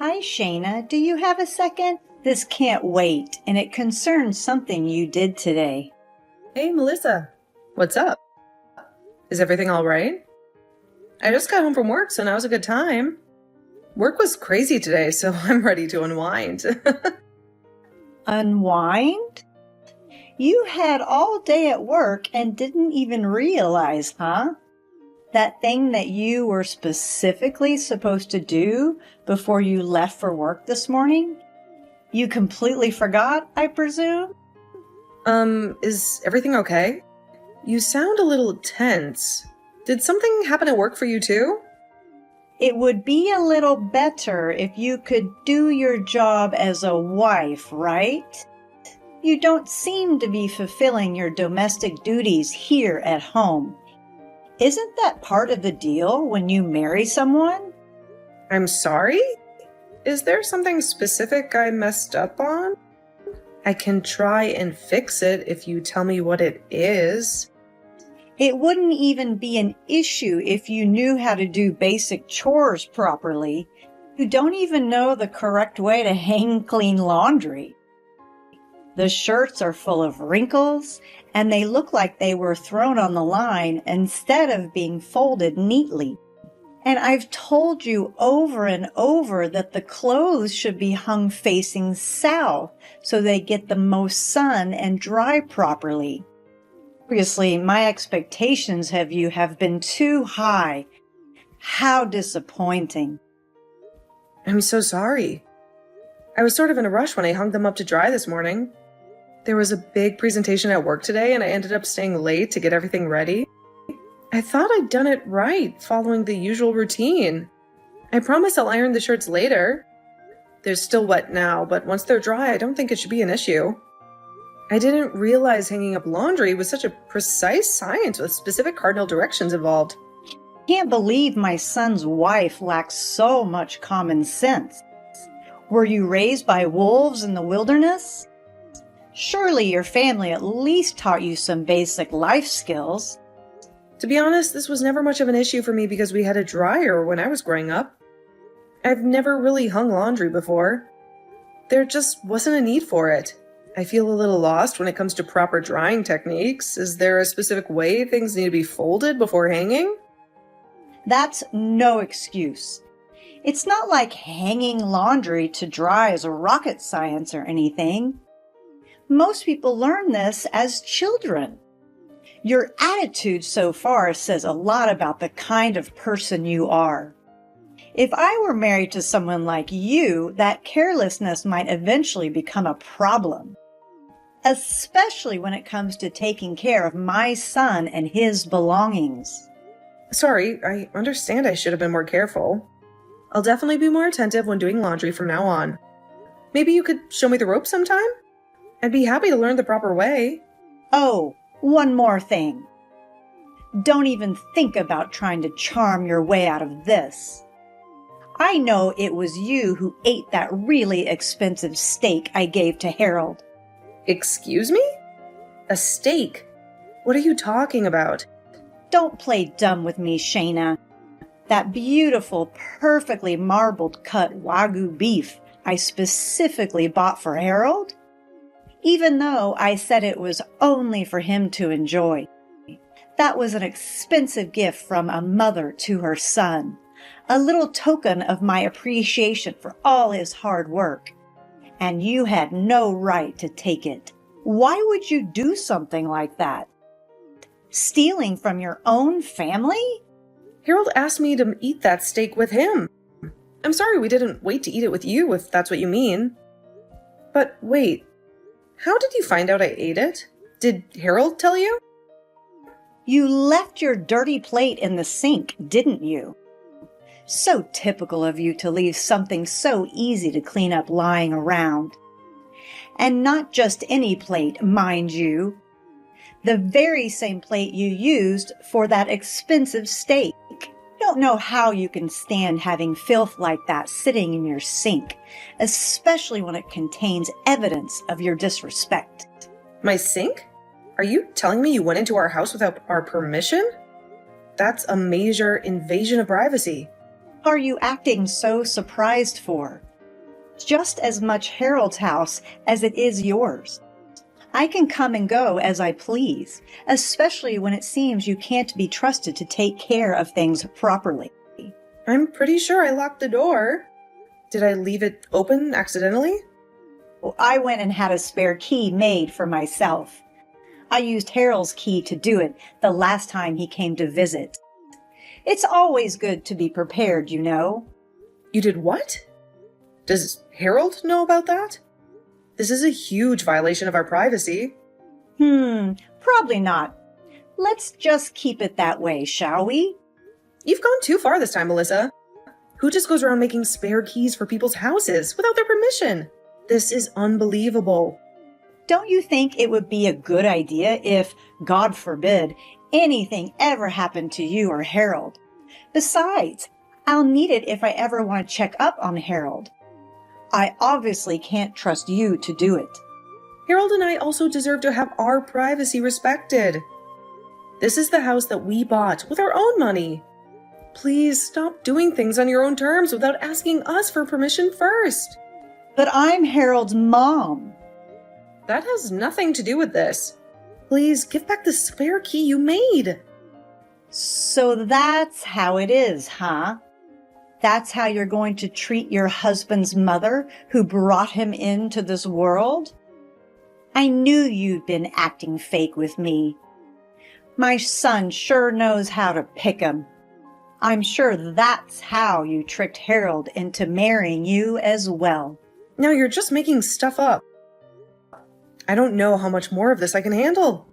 Hi, Shayna. Do you have a second? This can't wait, and it concerns something you did today. Hey, Melissa. What's up? Is everything all right? I just got home from work, so now's a good time. Work was crazy today, so I'm ready to unwind. Unwind? You had all day at work and didn't even realize, huh? That thing that you were specifically supposed to do before you left for work this morning? You completely forgot, I presume? Is everything okay? You sound a little tense. Did something happen at work for you too? It would be a little better if you could do your job as a wife, right? You don't seem to be fulfilling your domestic duties here at home. Isn't that part of the deal when you marry someone? I'm sorry? Is there something specific I messed up on? I can try and fix it if you tell me what it is. It wouldn't even be an issue if you knew how to do basic chores properly. You don't even know the correct way to hang clean laundry. The shirts are full of wrinkles, and they look like they were thrown on the line instead of being folded neatly. And I've told you over and over that the clothes should be hung facing south so they get the most sun and dry properly. Obviously, my expectations of you have been too high. How disappointing. I'm so sorry. I was sort of in a rush when I hung them up to dry this morning. There was a big presentation at work today, and I ended up staying late to get everything ready. I thought I'd done it right, following the usual routine. I promise I'll iron the shirts later. They're still wet now, but once they're dry, I don't think it should be an issue. I didn't realize hanging up laundry was such a precise science with specific cardinal directions involved. Can't believe my son's wife lacks so much common sense. Were you raised by wolves in the wilderness? Surely your family at least taught you some basic life skills. To be honest, this was never much of an issue for me because we had a dryer when I was growing up. I've never really hung laundry before. There just wasn't a need for it. I feel a little lost when it comes to proper drying techniques. Is there a specific way things need to be folded before hanging? That's no excuse. It's not like hanging laundry to dry is rocket science or anything. Most people learn this as children. Your attitude so far says a lot about the kind of person you are. If I were married to someone like you, that carelessness might eventually become a problem, especially when it comes to taking care of my son and his belongings. Sorry, I understand I should have been more careful. I'll definitely be more attentive when doing laundry from now on. Maybe you could show me the ropes sometime? I'd be happy to learn the proper way. Oh, one more thing. Don't even think about trying to charm your way out of this. I know it was you who ate that really expensive steak I gave to Harold. Excuse me? A steak? What are you talking about? Don't play dumb with me, Shayna. That beautiful, perfectly marbled cut Wagyu beef I specifically bought for Harold? Even though I said it was only for him to enjoy. That was an expensive gift from a mother to her son, a little token of my appreciation for all his hard work. And you had no right to take it. Why would you do something like that? Stealing from your own family? Harold asked me to eat that steak with him. I'm sorry we didn't wait to eat it with you, if that's what you mean. But wait, how did you find out I ate it? Did Harold tell you? You left your dirty plate in the sink, didn't you? So typical of you to leave something so easy to clean up lying around. And not just any plate, mind you. The very same plate you used for that expensive steak. Don't know how you can stand having filth like that sitting in your sink, especially when it contains evidence of your disrespect. My sink? Are you telling me you went into our house without our permission? That's a major invasion of privacy. Are you acting so surprised for? just as much Harold's house as it is yours. I can come and go as I please, especially when it seems you can't be trusted to take care of things properly. I'm pretty sure I locked the door. Did I leave it open accidentally? Well, I went and had a spare key made for myself. I used Harold's key to do it the last time he came to visit. It's always good to be prepared, you know. You did what? Does Harold know about that? This is a huge violation of our privacy. Probably not. Let's just keep it that way, shall we? You've gone too far this time, Melissa. Who just goes around making spare keys for people's houses without their permission? This is unbelievable. Don't you think it would be a good idea if, God forbid, anything ever happened to you or Harold? Besides, I'll need it if I ever want to check up on Harold. I obviously can't trust you to do it. Harold and I also deserve to have our privacy respected. This is the house that we bought with our own money. Please stop doing things on your own terms without asking us for permission first. But I'm Harold's mom. That has nothing to do with this. Please give back the spare key you made. So that's how it is, huh? That's how you're going to treat your husband's mother who brought him into this world? I knew you'd been acting fake with me. My son sure knows how to pick 'em. I'm sure that's how you tricked Harold into marrying you as well. Now you're just making stuff up. I don't know how much more of this I can handle.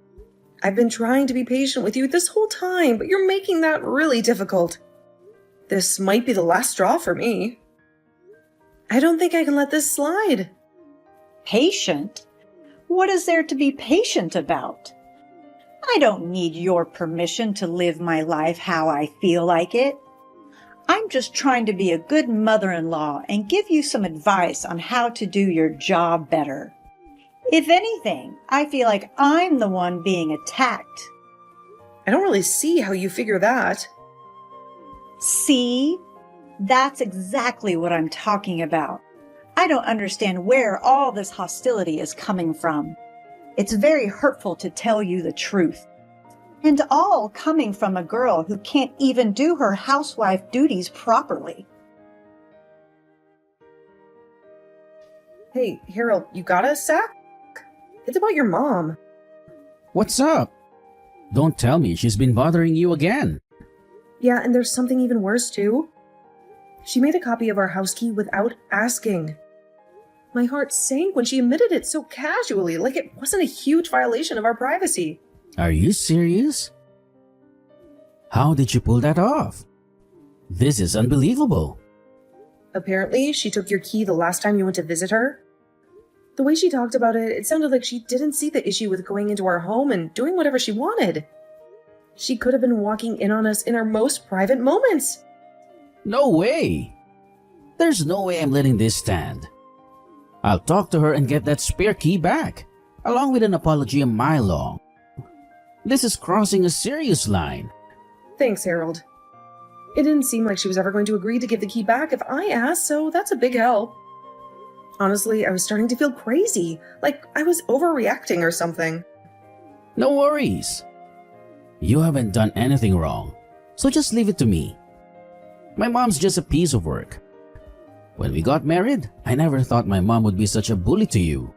I've been trying to be patient with you this whole time, but you're making that really difficult. This might be the last straw for me. I don't think I can let this slide. Patient? What is there to be patient about? I don't need your permission to live my life how I feel like it. I'm just trying to be a good mother-in-law and give you some advice on how to do your job better. If anything, I feel like I'm the one being attacked. I don't really see how you figure that. See? That's exactly what I'm talking about. I don't understand where all this hostility is coming from. It's very hurtful to tell you the truth. And all coming from a girl who can't even do her housewife duties properly. Hey, Harold, you got a sec? It's about your mom. What's up? Don't tell me she's been bothering you again. Yeah, and there's something even worse too. She made a copy of our house key without asking. My heart sank when she admitted it so casually, like it wasn't a huge violation of our privacy. Are you serious? How did you pull that off? This is unbelievable. Apparently, she took your key the last time you went to visit her. The way she talked about it, it sounded like she didn't see the issue with going into our home and doing whatever she wanted. She could have been walking in on us in our most private moments. No way. There's no way I'm letting this stand. I'll talk to her and get that spare key back, along with an apology a mile long. This is crossing a serious line. Thanks, Harold. It didn't seem like she was ever going to agree to give the key back if I asked, so that's a big help. Honestly, I was starting to feel crazy, like I was overreacting or something. No worries. You haven't done anything wrong, so just leave it to me. My mom's just a piece of work. When we got married, I never thought my mom would be such a bully to you.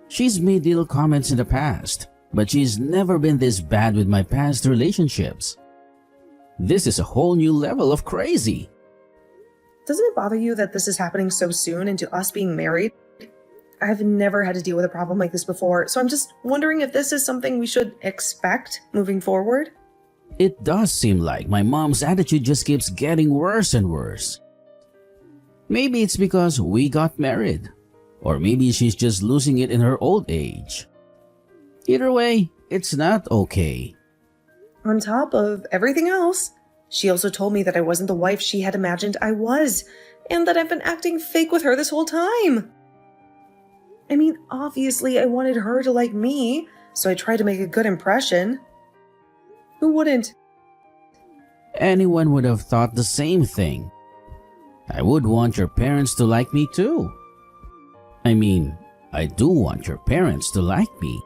She's made little comments in the past, but she's never been this bad with my past relationships. This is a whole new level of crazy. Doesn't it bother you that this is happening so soon into us being married? I've never had to deal with a problem like this before, so I'm just wondering if this is something we should expect moving forward? It does seem like my mom's attitude just keeps getting worse and worse. Maybe it's because we got married, or maybe she's just losing it in her old age. Either way, it's not okay. On top of everything else, she also told me that I wasn't the wife she had imagined I was, and that I've been acting fake with her this whole time. I mean, obviously I wanted her to like me, so I tried to make a good impression. Who wouldn't? Anyone would have thought the same thing. I would want your parents to like me too. I mean, I do want your parents to like me.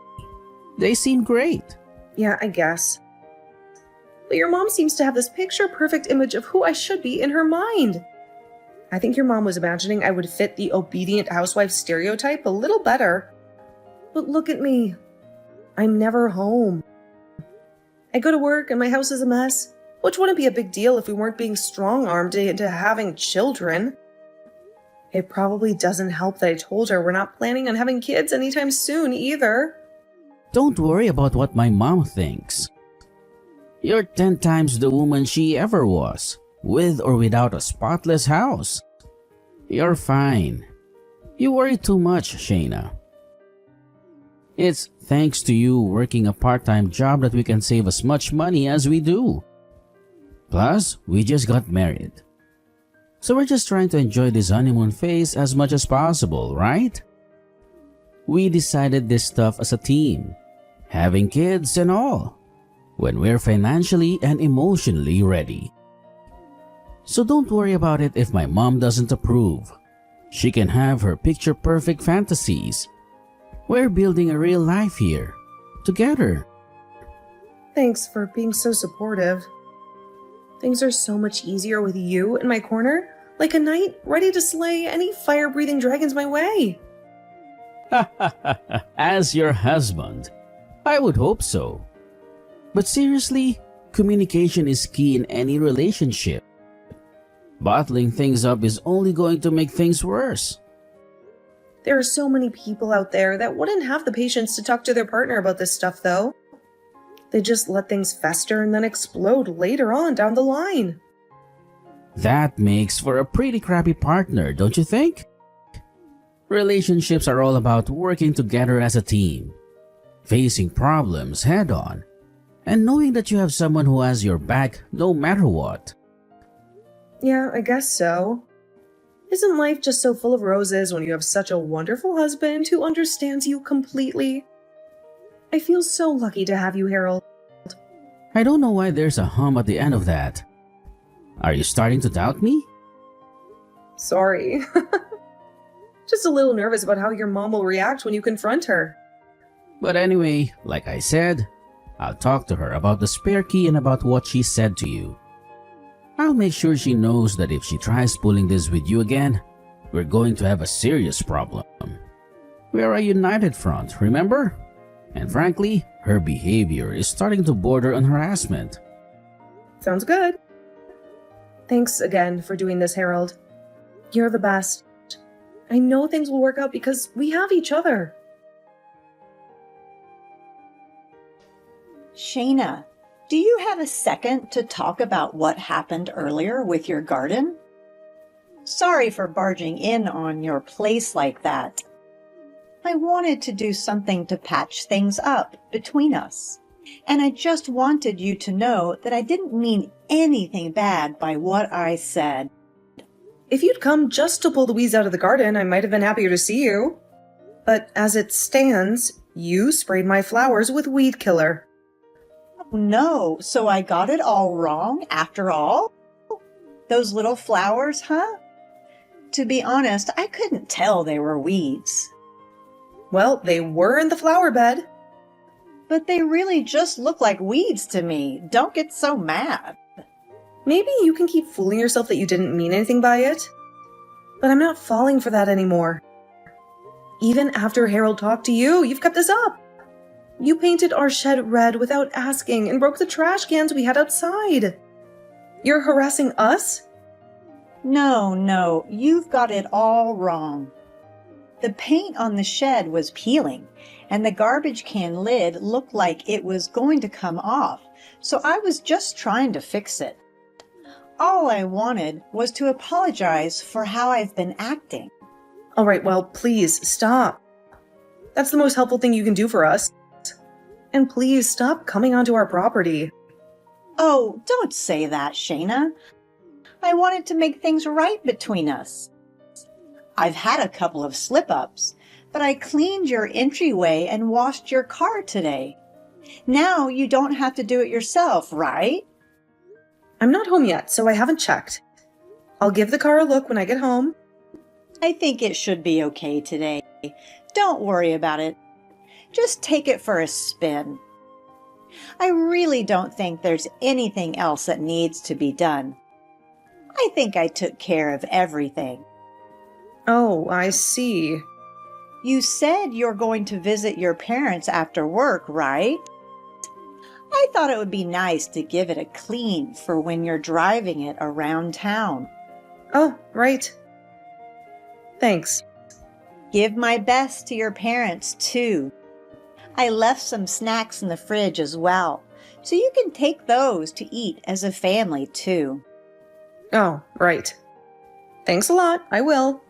They seem great. Yeah, I guess. But your mom seems to have this picture-perfect image of who I should be in her mind. I think your mom was imagining I would fit the obedient housewife stereotype a little better. But look at me. I'm never home. I go to work and my house is a mess, which wouldn't be a big deal if we weren't being strong-armed into having children. It probably doesn't help that I told her we're not planning on having kids anytime soon either. Don't worry about what my mom thinks. You're 10 times the woman she ever was, with or without a spotless house. You're fine. You worry too much, Shayna. It's thanks to you working a part-time job that we can save as much money as we do. Plus, we just got married. So we're just trying to enjoy this honeymoon phase as much as possible, right? We decided this stuff as a team, having kids and all, when we're financially and emotionally ready. So don't worry about it if my mom doesn't approve. She can have her picture-perfect fantasies. We're building a real life here, together. Thanks for being so supportive. Things are so much easier with you in my corner, like a knight ready to slay any fire-breathing dragons my way. As your husband, I would hope so. But seriously, communication is key in any relationship. Bottling things up is only going to make things worse. There are so many people out there that wouldn't have the patience to talk to their partner about this stuff, though. They just let things fester and then explode later on down the line. That makes for a pretty crappy partner, don't you think? Relationships are all about working together as a team, facing problems head on, and knowing that you have someone who has your back no matter what. Yeah, I guess so. Isn't life just so full of roses when you have such a wonderful husband who understands you completely? I feel so lucky to have you, Harold. I don't know why there's a hum at the end of that. Are you starting to doubt me? Sorry. Just a little nervous about how your mom will react when you confront her. But anyway, like I said, I'll talk to her about the spare key and about what she said to you. I'll make sure she knows that if she tries pulling this with you again, we're going to have a serious problem. We're a united front, remember? And frankly, her behavior is starting to border on harassment. Sounds good. Thanks again for doing this, Harold. You're the best. I know things will work out because we have each other. Shayna, do you have a second to talk about what happened earlier with your garden? Sorry for barging in on your place like that. I wanted to do something to patch things up between us. And I just wanted you to know that I didn't mean anything bad by what I said. If you'd come just to pull the weeds out of the garden, I might have been happier to see you. But as it stands, you sprayed my flowers with weed killer. Oh, no, so I got it all wrong after all? Those little flowers, huh? To be honest, I couldn't tell they were weeds. Well, they were in the flower bed. But they really just look like weeds to me. Don't get so mad. Maybe you can keep fooling yourself that you didn't mean anything by it. But I'm not falling for that anymore. Even after Harold talked to you, you've kept this up. You painted our shed red without asking and broke the trash cans we had outside. You're harassing us? No, you've got it all wrong. The paint on the shed was peeling, and the garbage can lid looked like it was going to come off, so I was just trying to fix it. All I wanted was to apologize for how I've been acting. All right, well, please stop. That's the most helpful thing you can do for us. And please stop coming onto our property. Oh, don't say that, Shayna. I wanted to make things right between us. I've had a couple of slip-ups, but I cleaned your entryway and washed your car today. Now you don't have to do it yourself, right? I'm not home yet, so I haven't checked. I'll give the car a look when I get home. I think it should be okay today. Don't worry about it. Just take it for a spin. I really don't think there's anything else that needs to be done. I think I took care of everything. Oh, I see. You said you're going to visit your parents after work, right? I thought it would be nice to give it a clean for when you're driving it around town. Oh, right. Thanks. Give my best to your parents, too. I left some snacks in the fridge as well, so you can take those to eat as a family, too. Oh, right. Thanks a lot. I will.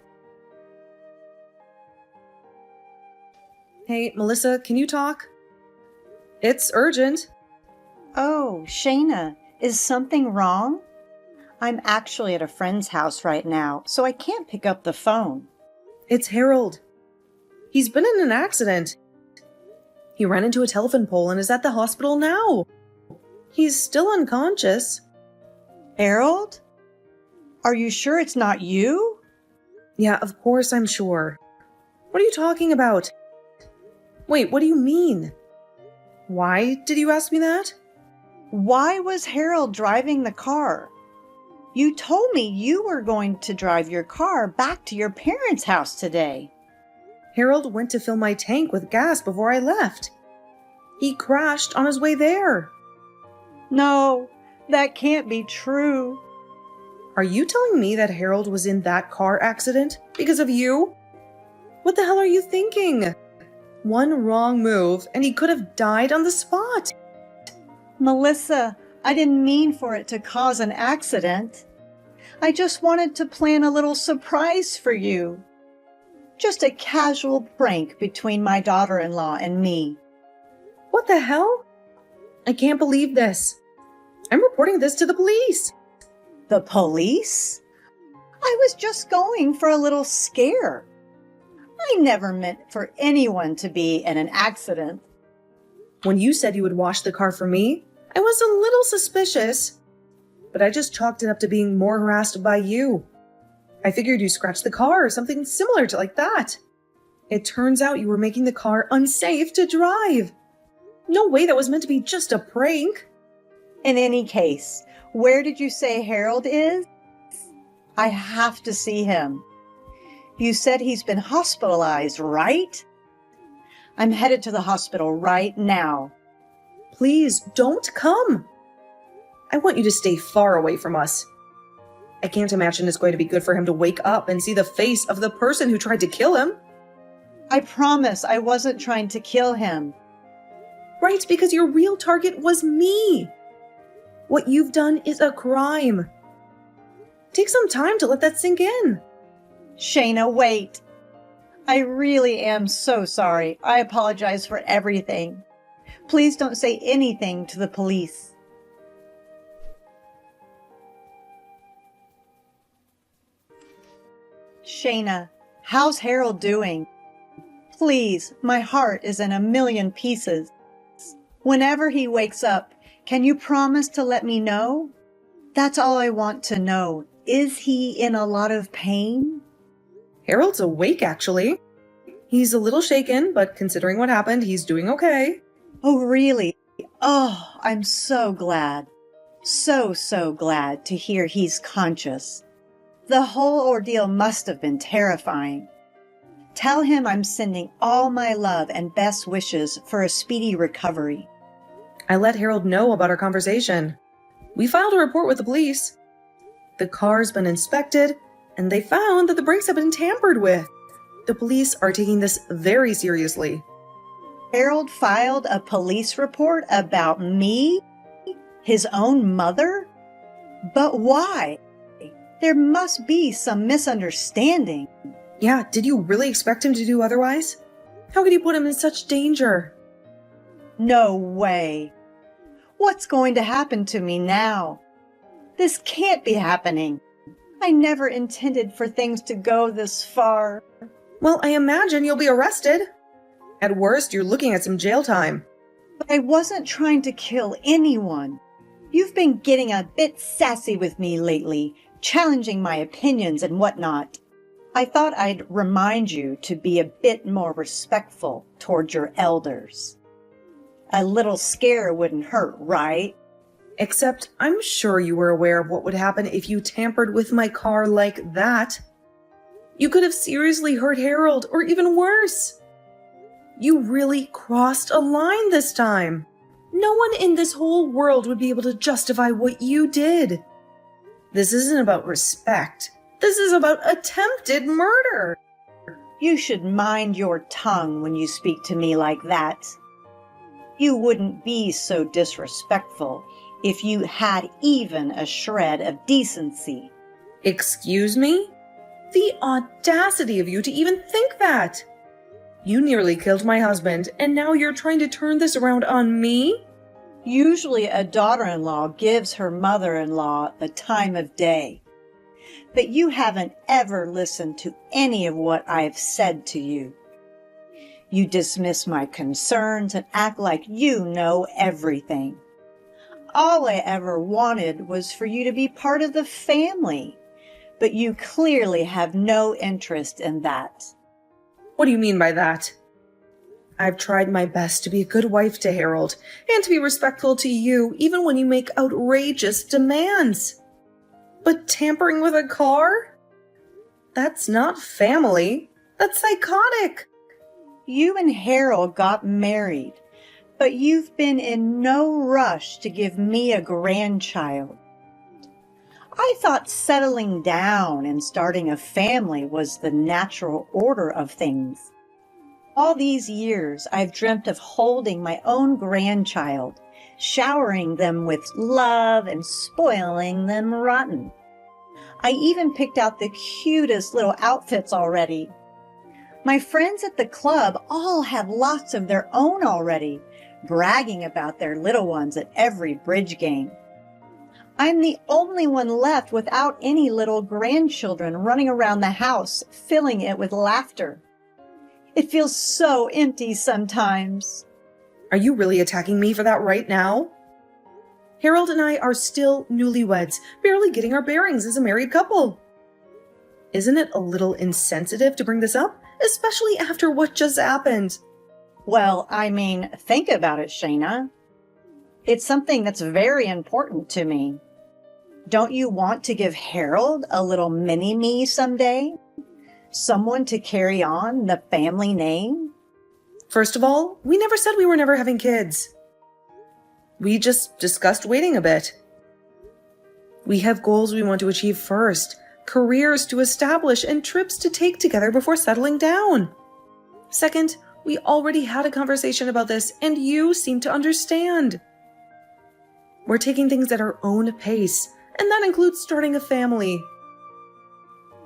Hey, Melissa, can you talk? It's urgent. Oh, Shayna, is something wrong? I'm actually at a friend's house right now, so I can't pick up the phone. It's Harold. He's been in an accident. He ran into a telephone pole and is at the hospital now. He's still unconscious. Harold? Are you sure it's not you? Yeah, of course I'm sure. What are you talking about? Wait, what do you mean? Why did you ask me that? Why was Harold driving the car? You told me you were going to drive your car back to your parents' house today. Harold went to fill my tank with gas before I left. He crashed on his way there. No, that can't be true. Are you telling me that Harold was in that car accident because of you? What the hell are you thinking? One wrong move and he could have died on the spot. Melissa, I didn't mean for it to cause an accident. I just wanted to plan a little surprise for you. Just a casual prank between my daughter-in-law and me. What the hell? I can't believe this. I'm reporting this to the police. The police? I was just going for a little scare. I never meant for anyone to be in an accident. When you said you would wash the car for me, I was a little suspicious. But I just chalked it up to being more harassed by you. I figured you scratched the car or something similar to like that. It turns out you were making the car unsafe to drive. No way that was meant to be just a prank. In any case, where did you say Harold is? I have to see him. You said he's been hospitalized, right? I'm headed to the hospital right now. Please don't come. I want you to stay far away from us. I can't imagine it's going to be good for him to wake up and see the face of the person who tried to kill him. I promise I wasn't trying to kill him. Right, because your real target was me. What you've done is a crime. Take some time to let that sink in. Shayna, wait. I really am so sorry. I apologize for everything. Please don't say anything to the police. Shayna, how's Harold doing? Please, my heart is in a million pieces. Whenever he wakes up, can you promise to let me know? That's all I want to know. Is he in a lot of pain? Harold's awake, actually. He's a little shaken, but considering what happened, he's doing okay. Oh, really? Oh, I'm so glad. So glad to hear he's conscious. The whole ordeal must have been terrifying. Tell him I'm sending all my love and best wishes for a speedy recovery. I let Harold know about our conversation. We filed a report with the police. The car's been inspected, and they found that the brakes have been tampered with. The police are taking this very seriously. Harold filed a police report about me? His own mother? But why? There must be some misunderstanding. Yeah, did you really expect him to do otherwise? How could you put him in such danger? No way. What's going to happen to me now? This can't be happening. I never intended for things to go this far. Well, I imagine you'll be arrested. At worst, you're looking at some jail time. But I wasn't trying to kill anyone. You've been getting a bit sassy with me lately, challenging my opinions and whatnot. I thought I'd remind you to be a bit more respectful toward your elders. A little scare wouldn't hurt, right? Except I'm sure you were aware of what would happen if you tampered with my car like that. You could have seriously hurt Harold, or even worse. You really crossed a line this time. No one in this whole world would be able to justify what you did. This isn't about respect. This is about attempted murder. You should mind your tongue when you speak to me like that. You wouldn't be so disrespectful if you had even a shred of decency. Excuse me? The audacity of you to even think that! You nearly killed my husband, and now you're trying to turn this around on me? Usually a daughter-in-law gives her mother-in-law the time of day. But you haven't ever listened to any of what I've said to you. You dismiss my concerns and act like you know everything. All I ever wanted was for you to be part of the family, but you clearly have no interest in that. What do you mean by that? I've tried my best to be a good wife to Harold and to be respectful to you even when you make outrageous demands. But tampering with a car? That's not family. That's psychotic. You and Harold got married, but you've been in no rush to give me a grandchild. I thought settling down and starting a family was the natural order of things. All these years, I've dreamt of holding my own grandchild, showering them with love and spoiling them rotten. I even picked out the cutest little outfits already. My friends at the club all have lots of their own already, bragging about their little ones at every bridge game. I'm the only one left without any little grandchildren running around the house, filling it with laughter. It feels so empty sometimes. Are you really attacking me for that right now? Harold and I are still newlyweds, barely getting our bearings as a married couple. Isn't it a little insensitive to bring this up, especially after what just happened? Well, think about it, Shayna. It's something that's very important to me. Don't you want to give Harold a little mini-me someday? Someone to carry on the family name? First of all, we never said we were never having kids. We just discussed waiting a bit. We have goals we want to achieve first, careers to establish, and trips to take together before settling down. Second, we already had a conversation about this, and you seem to understand. We're taking things at our own pace, and that includes starting a family.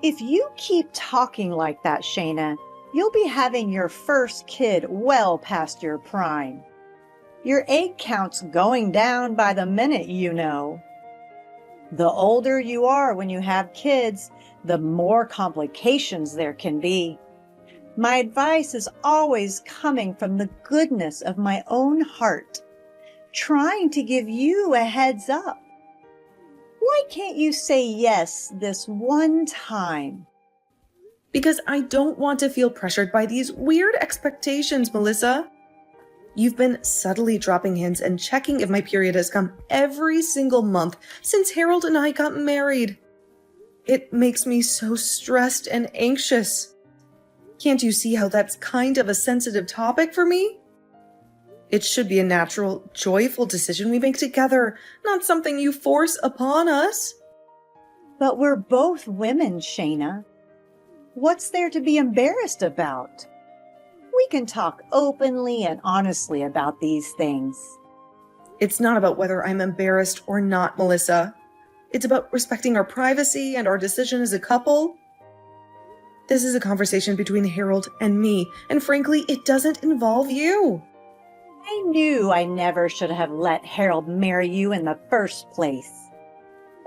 If you keep talking like that, Shayna, you'll be having your first kid well past your prime. Your egg count's going down by the minute, you know. The older you are when you have kids, the more complications there can be. My advice is always coming from the goodness of my own heart, trying to give you a heads up. Why can't you say yes this one time? Because I don't want to feel pressured by these weird expectations, Melissa. You've been subtly dropping hints and checking if my period has come every single month since Harold and I got married. It makes me so stressed and anxious. Can't you see how that's kind of a sensitive topic for me? It should be a natural, joyful decision we make together, not something you force upon us. But we're both women, Shayna. What's there to be embarrassed about? We can talk openly and honestly about these things. It's not about whether I'm embarrassed or not, Melissa. It's about respecting our privacy and our decision as a couple. This is a conversation between Harold and me, and frankly, it doesn't involve you. I knew I never should have let Harold marry you in the first place,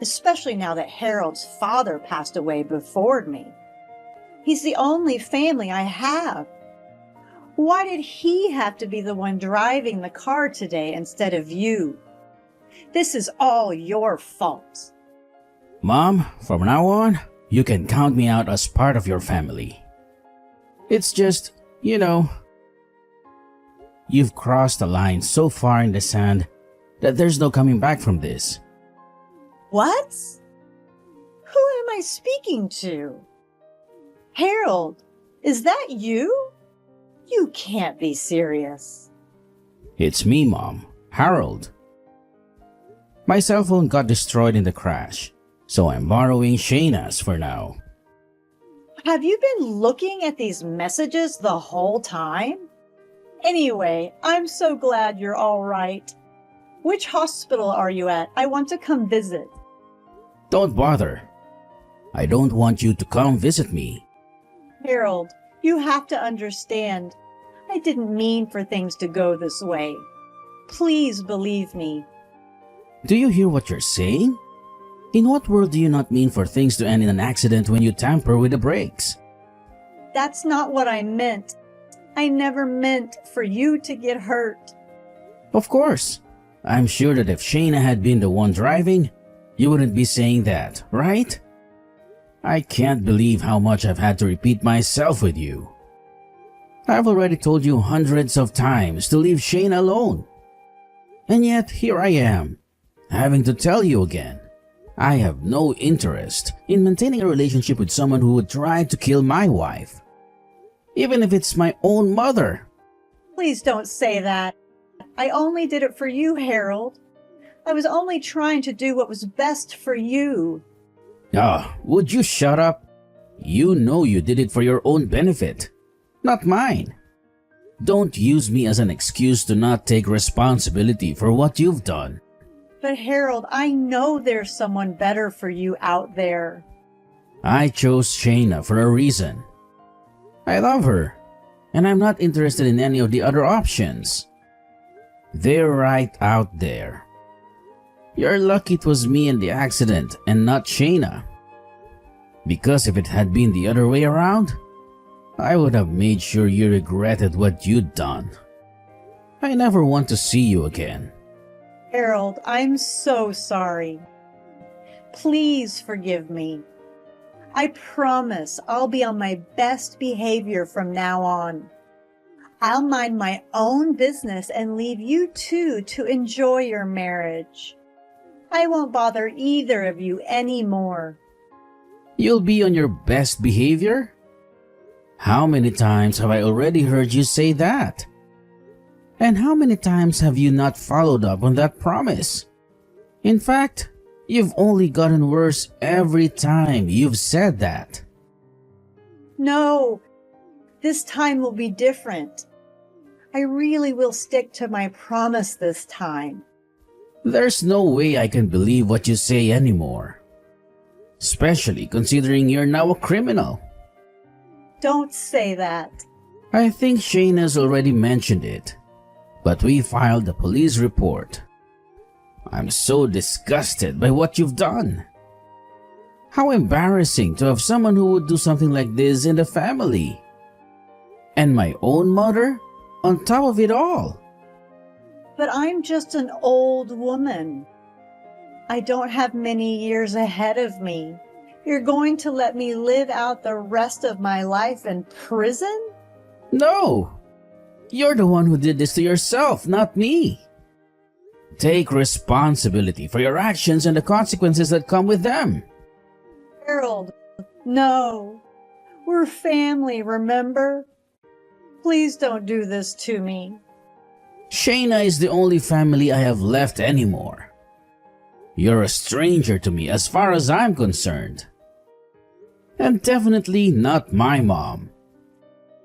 especially now that Harold's father passed away before me. He's the only family I have. Why did he have to be the one driving the car today instead of you? This is all your fault. Mom, from now on, you can count me out as part of your family. It's just, you've crossed the line so far in the sand that there's no coming back from this. What? Who am I speaking to? Harold, is that you? You can't be serious. It's me, Mom. Harold. My cell phone got destroyed in the crash, so I'm borrowing Shayna's for now. Have you been looking at these messages the whole time? Anyway, I'm so glad you're all right. Which hospital are you at? I want to come visit. Don't bother. I don't want you to come visit me. Harold, you have to understand. I didn't mean for things to go this way. Please believe me. Do you hear what you're saying? In what world do you not mean for things to end in an accident when you tamper with the brakes? That's not what I meant. I never meant for you to get hurt. Of course. I'm sure that if Shayna had been the one driving, you wouldn't be saying that, right? I can't believe how much I've had to repeat myself with you. I've already told you hundreds of times to leave Shayna alone. And yet here I am, having to tell you again. I have no interest in maintaining a relationship with someone who would try to kill my wife. Even if it's my own mother. Please don't say that. I only did it for you, Harold. I was only trying to do what was best for you. Would you shut up? You know you did it for your own benefit, not mine. Don't use me as an excuse to not take responsibility for what you've done. But Harold, I know there's someone better for you out there. I chose Shayna for a reason. I love her, and I'm not interested in any of the other options. They're right out there. You're lucky it was me in the accident and not Shayna. Because if it had been the other way around, I would have made sure you regretted what you'd done. I never want to see you again. Harold, I'm so sorry. Please forgive me. I promise I'll be on my best behavior from now on. I'll mind my own business and leave you two to enjoy your marriage. I won't bother either of you anymore. You'll be on your best behavior? How many times have I already heard you say that? And how many times have you not followed up on that promise? In fact, you've only gotten worse every time you've said that. No, this time will be different. I really will stick to my promise this time. There's no way I can believe what you say anymore. Especially considering you're now a criminal. Don't say that. I think Shayna's already mentioned it, but we filed a police report. I'm so disgusted by what you've done. How embarrassing to have someone who would do something like this in the family. And my own mother on top of it all. But I'm just an old woman. I don't have many years ahead of me. You're going to let me live out the rest of my life in prison? No! You're the one who did this to yourself, not me. Take responsibility for your actions and the consequences that come with them. Harold, no. We're family, remember? Please don't do this to me. Shayna is the only family I have left anymore. You're a stranger to me as far as I'm concerned. And definitely not my mom.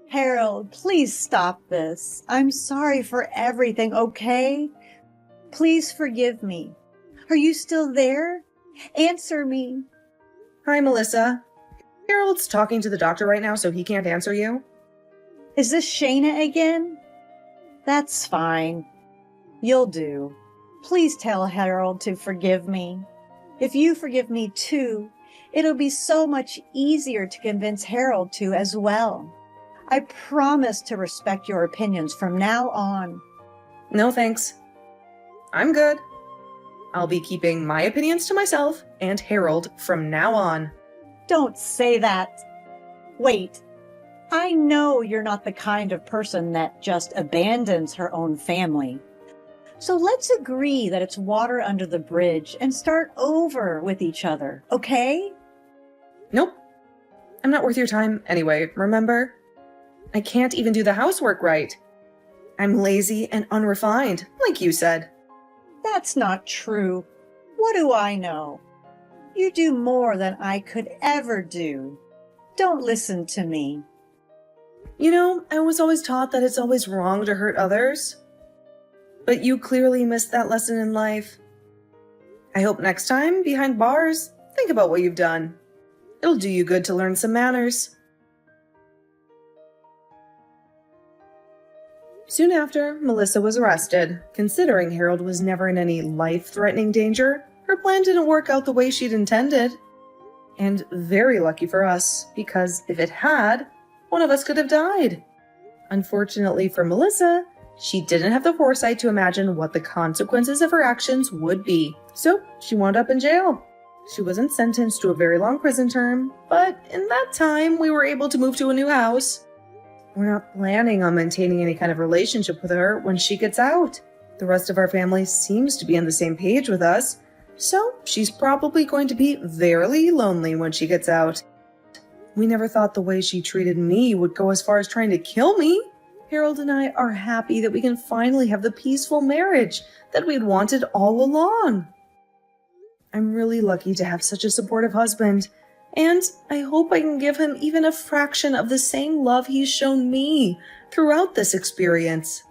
Harold, please stop this. I'm sorry for everything, okay? Please forgive me. Are you still there? Answer me. Hi, Melissa. Harold's talking to the doctor right now, so he can't answer you. Is this Shayna again? That's fine. You'll do. Please tell Harold to forgive me. If you forgive me too, it'll be so much easier to convince Harold to as well. I promise to respect your opinions from now on. No thanks. I'm good. I'll be keeping my opinions to myself and Harold from now on. Don't say that. Wait, I know you're not the kind of person that just abandons her own family. So let's agree that it's water under the bridge and start over with each other, okay? Nope. I'm not worth your time anyway, remember? I can't even do the housework right. I'm lazy and unrefined, like you said. That's not true. What do I know? You do more than I could ever do. Don't listen to me. You know, I was always taught that it's always wrong to hurt others. But you clearly missed that lesson in life. I hope next time, behind bars, think about what you've done. It'll do you good to learn some manners. Soon after, Melissa was arrested. Considering Harold was never in any life-threatening danger, her plan didn't work out the way she'd intended. And very lucky for us, because if it had, one of us could have died. Unfortunately for Melissa, she didn't have the foresight to imagine what the consequences of her actions would be. So she wound up in jail. She wasn't sentenced to a very long prison term, but in that time, we were able to move to a new house. We're not planning on maintaining any kind of relationship with her when she gets out. The rest of our family seems to be on the same page with us, so she's probably going to be very lonely when she gets out. We never thought the way she treated me would go as far as trying to kill me. Harold and I are happy that we can finally have the peaceful marriage that we'd wanted all along. I'm really lucky to have such a supportive husband, and I hope I can give him even a fraction of the same love he's shown me throughout this experience.